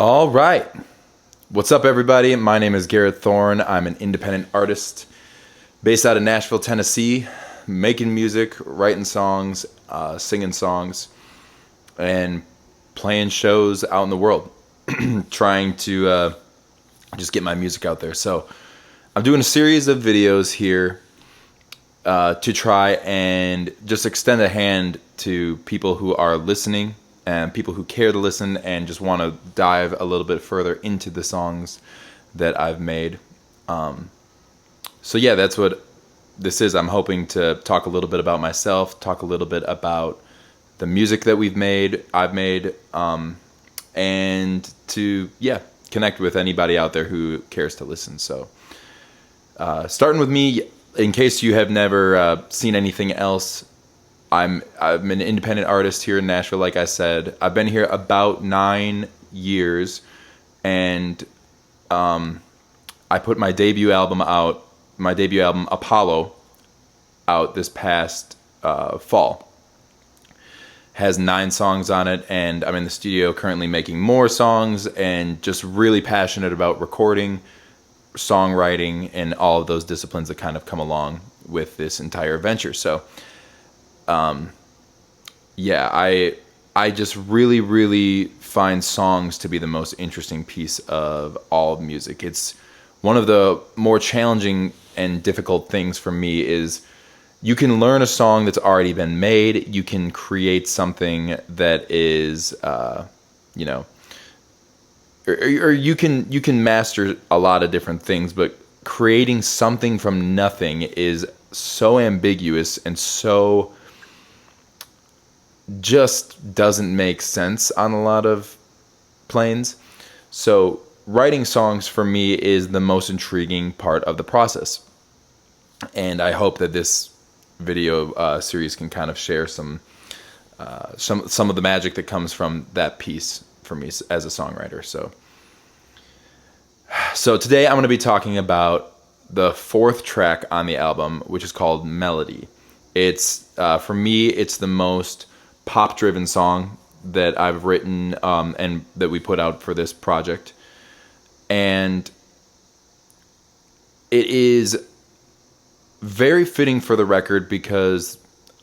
All right. What's up, everybody? My name is Garrett Thorne. I'm an independent artist based out of Nashville, Tennessee, making music, writing songs, singing songs, and playing shows out in the world, trying to just get my music out there. So I'm doing a series of videos here to try and just extend a hand to people who are listening and people who care to listen and just want to dive a little bit further into the songs that I've made. So yeah, that's what this is. I'm hoping to talk a little bit about myself, talk a little bit about the music that I've made, and to, connect with anybody out there who cares to listen. So starting with me, in case you have never seen anything else, I'm an independent artist here in Nashville, like I said. I've been here about 9 years, and I put my debut album Apollo, out this past fall. Has 9 songs on it, and I'm in the studio currently making more songs, and just really passionate about recording, songwriting, and all of those disciplines that kind of come along with this entire venture. So I just really find songs to be the most interesting piece of all music. It's one of the more challenging and difficult things for me is you can learn a song that's already been made. You can create something that is, or you can master a lot of different things, but creating something from nothing is so ambiguous and so just doesn't make sense on a lot of planes. So writing songs for me is the most intriguing part of the process. And I hope that this video series can kind of share some of the magic that comes from that piece for me as a songwriter. So today I'm going to be talking about the 4th track on the album, which is called Melody. It's for me, it's the most pop-driven song that I've written and that we put out for this project. And it is very fitting for the record because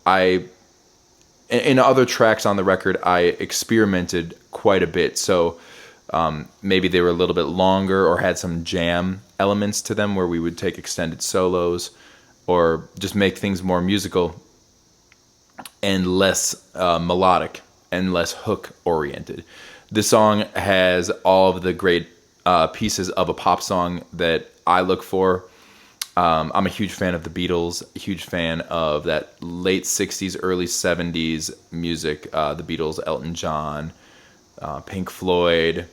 in other tracks on the record, I experimented quite a bit. So maybe they were a little bit longer or had some jam elements to them where we would take extended solos or just make things more musical and less melodic and less hook oriented. This song has all of the great pieces of a pop song that I look for. I'm a huge fan of the Beatles, a huge fan of that late 60s, early 70s music, the Beatles, Elton John, Pink Floyd,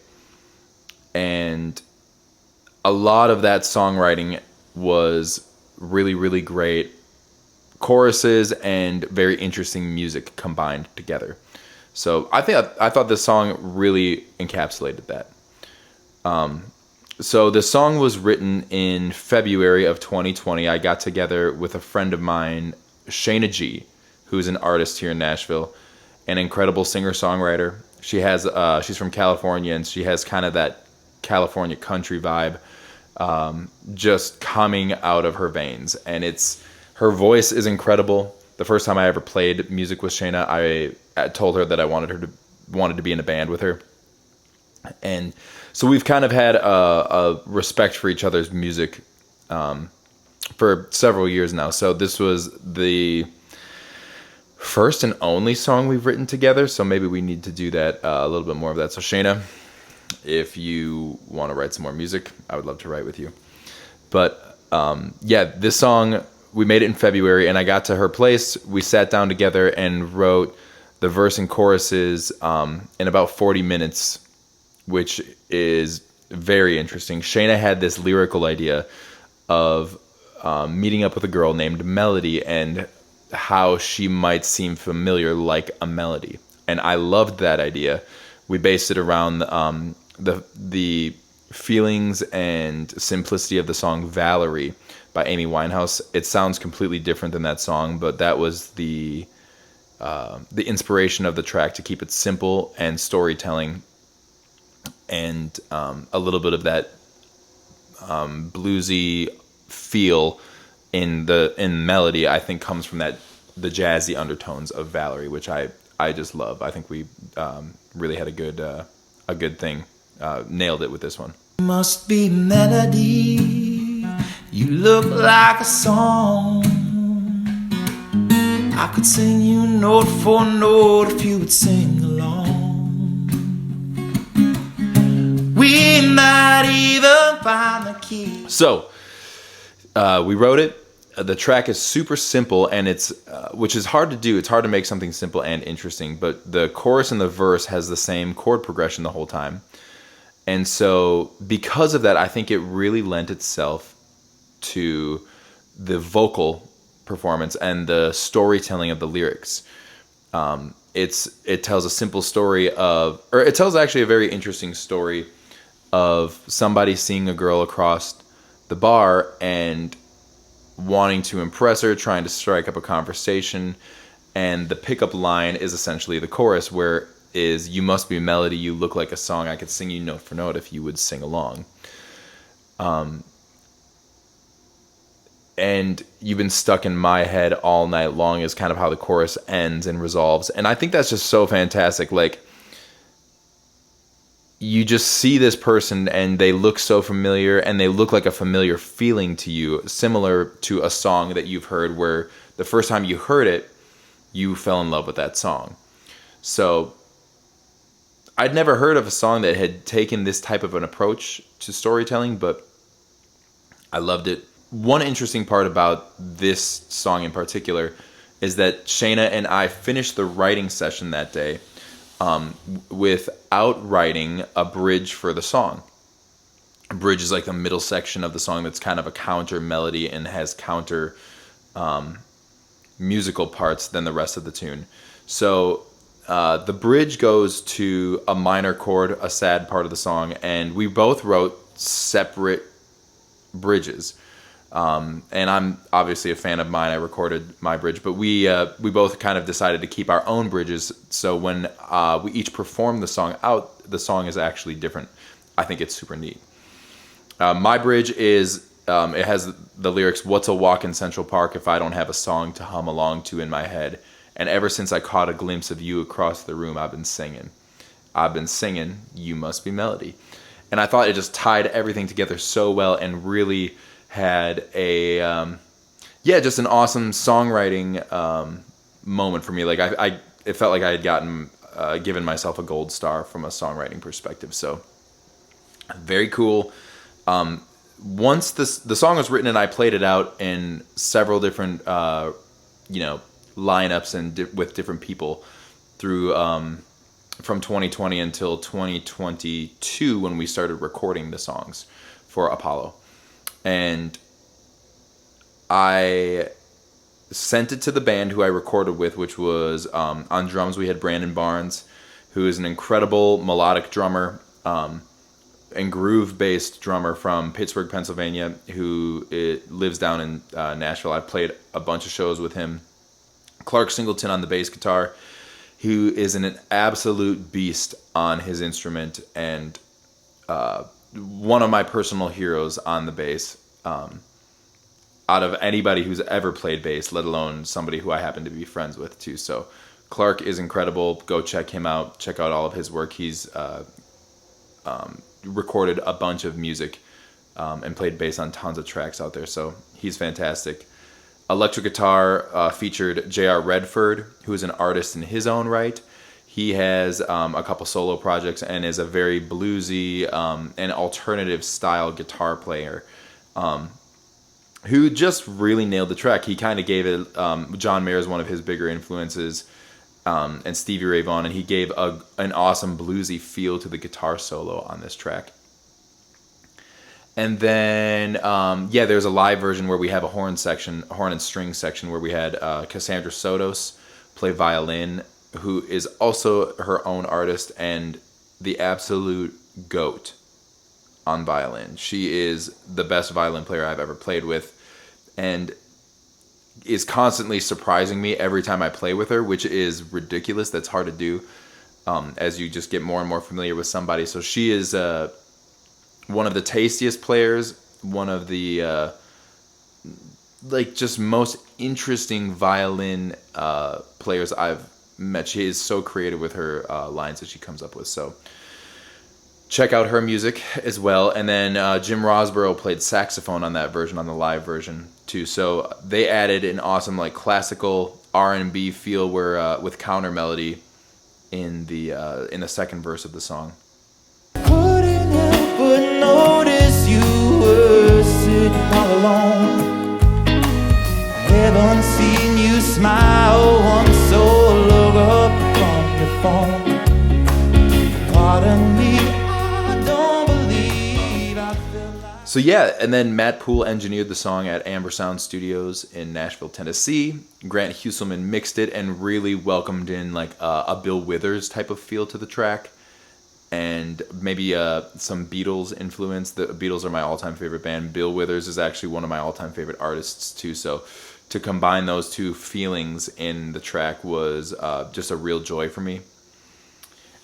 and a lot of that songwriting was really great. Choruses and very interesting music combined together. So I thought this song really encapsulated that. So the song was written in February of 2020. I got together with a friend of mine, Shayna G, who's an artist here in Nashville, an incredible singer-songwriter. She's from California, and she has kind of that California country vibe just coming out of her veins. And her voice is incredible. The first time I ever played music with Shayna, I told her that I wanted to be in a band with her. And so we've kind of had a respect for each other's music for several years now. So this was the first and only song we've written together. So maybe we need to do that, a little bit more of that. So Shayna, if you want to write some more music, I would love to write with you. But this song, we made it in February, and I got to her place. We sat down together and wrote the verse and choruses in about 40 minutes, which is very interesting. Shayna had this lyrical idea of meeting up with a girl named Melody and how she might seem familiar like a melody. And I loved that idea. We based it around the feelings and simplicity of the song Valerie by Amy Winehouse. It sounds completely different than that song, but that was the inspiration of the track, to keep it simple and storytelling. and a little bit of that bluesy feel in melody, I think comes from the jazzy undertones of Valerie, which I just love. I think we really had a good thing, nailed it with this one. Must be melody, you look like a song. I could sing you note for note if you would sing along. We might even find the key. So, we wrote it. The track is super simple, and it's which is hard to do. It's hard to make something simple and interesting, but the chorus and the verse has the same chord progression the whole time. And so because of that, I think it really lent itself to the vocal performance and the storytelling of the lyrics. It tells a simple story it tells actually a very interesting story of somebody seeing a girl across the bar and wanting to impress her, trying to strike up a conversation. And the pickup line is essentially the chorus, where is, you must be a melody, you look like a song, I could sing you note for note if you would sing along. And you've been stuck in my head all night long is kind of how the chorus ends and resolves. And I think that's just so fantastic. Like, you just see this person and they look so familiar, and they look like a familiar feeling to you, similar to a song that you've heard where the first time you heard it, you fell in love with that song. So I'd never heard of a song that had taken this type of an approach to storytelling, but I loved it. One interesting part about this song in particular is that Shayna and I finished the writing session that day without writing a bridge for the song. A bridge is like the middle section of the song that's kind of a counter melody and has counter musical parts than the rest of the tune. So the bridge goes to a minor chord, a sad part of the song, and we both wrote separate bridges. And I'm obviously a fan of mine. I recorded my bridge, but we both kind of decided to keep our own bridges. So when we each perform the song out, the song is actually different. I think it's super neat. My bridge is, it has the lyrics, "What's a walk in Central Park if I don't have a song to hum along to in my head? And ever since I caught a glimpse of you across the room, I've been singing. You must be melody." And I thought it just tied everything together so well and really had just an awesome songwriting moment for me. Like it felt like I had given myself a gold star from a songwriting perspective. So very cool. Once the song was written and I played it out in several different lineups and with different people through from 2020 until 2022 when we started recording the songs for Apollo. And I sent it to the band who I recorded with, which was on drums we had Brandon Barnes, who is an incredible melodic drummer and groove-based drummer from Pittsburgh, Pennsylvania, who lives down in Nashville. I've played a bunch of shows with him. Clark Singleton on the bass guitar, who is an absolute beast on his instrument and one of my personal heroes on the bass, out of anybody who's ever played bass, let alone somebody who I happen to be friends with too. So Clark is incredible. Go check him out. Check out all of his work. He's recorded a bunch of music and played bass on tons of tracks out there. So he's fantastic. Electric guitar featured J.R. Redford, who is an artist in his own right. He has a couple solo projects and is a very bluesy and alternative style guitar player who just really nailed the track. He kind of gave it, John Mayer is one of his bigger influences, and Stevie Ray Vaughan, and he gave an awesome bluesy feel to the guitar solo on this track. And then, there's a live version where we have a horn and string section where we had Cassandra Sotos play violin, who is also her own artist and the absolute GOAT on violin. She is the best violin player I've ever played with and is constantly surprising me every time I play with her, which is ridiculous. That's hard to do. as you just get more and more familiar with somebody. So she is one of the tastiest players, one of the just most interesting violin players I've met. She is so creative with her lines that she comes up with. So check out her music as well. And then Jim Rosborough played saxophone on that version, on the live version too. So they added an awesome classical R&B feel where with counter melody in the second verse of the song. Couldn't help but notice you were sitting all alone. Haven't seen you smile once, so look up from your phone. Pardon me, I don't believe I feel like... So yeah, and then Matt Poole engineered the song at Amber Sound Studios in Nashville, Tennessee. Grant Huselman mixed it and really welcomed in a Bill Withers type of feel to the track, and maybe some Beatles influence. The Beatles are my all-time favorite band. Bill Withers is actually one of my all-time favorite artists too. So to combine those two feelings in the track was just a real joy for me.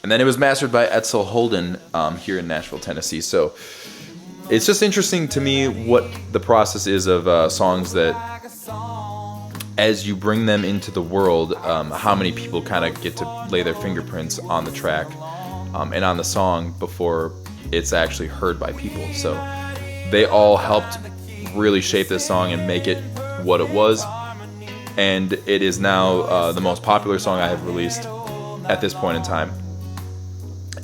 And then it was mastered by Edsel Holden here in Nashville, Tennessee. So it's just interesting to me what the process is of songs that, as you bring them into the world, how many people kind of get to lay their fingerprints on the track and on the song before it's actually heard by people. So they all helped really shape this song and make it what it was. And it is now the most popular song I have released at this point in time,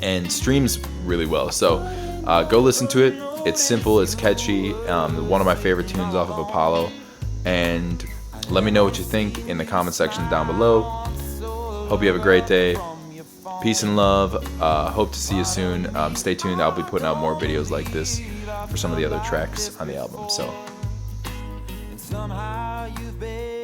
and streams really well. So go listen to it. It's simple, it's catchy, one of my favorite tunes off of Apollo. And let me know what you think in the comment section down below. Hope you have a great day. Peace and love. Hope to see you soon. Stay tuned. I'll be putting out more videos like this for some of the other tracks on the album. So. Somehow you've been